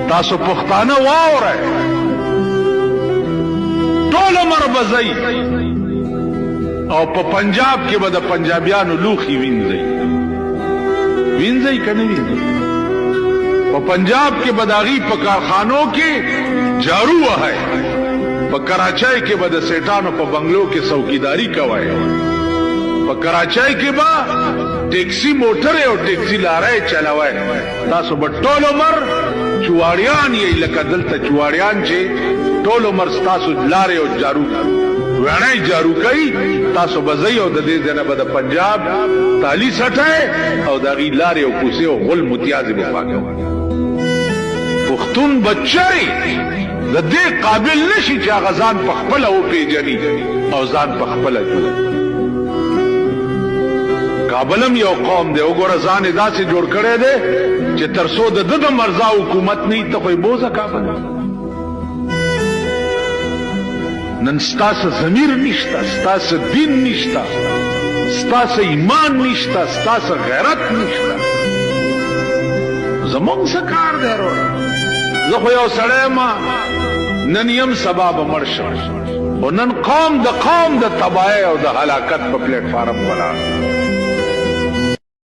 تاسو پښتانه واورئ ټول عمر بزئ او په پنجاب کې به د پنجابیانو لوښي وینځئ که نه وینځئ په پنجاب کې به د هغوی په کارخانو کې جارو وهئ په کراچۍ کې به د سیټانو په بنګلو کې څوکیداري کوئ په کراچۍ کې به ټیکسي موټرې او ټیکسي لارۍ چلوئ تاسو به ټول عمر چواړیان یې لکه دلته چواړیان چې ټول عمر ستاسو لارې او جارو ویڼی جارو کوي تاسو به ځئ او د دې ځای نه به د پنجاب تالي سټئ او د هغې لارې او کوڅې او غل متیازې به پاکوئ پښتون بچی د دې قابل نشي چې هغه ځان په خپله وپېژني او ځان په خپله جوړ کابل هم یو قوم دی وګوره ځان یې داسې جوړ کړی دی چې تر څو د ده د مرزا حکومت نه وي ته خو یې بوځه کابل نن ستاسو ضمیر نشته ستاسو دین نشته ستاسو ایمان نشته ستاسو غیرت نشته زمونږ څه کار دی وروره زه خو یو سړی ما نن یم سبا به مړ شم خو نن قوم د تباهۍ او د هلاکت په پلیټ فارم ولاړ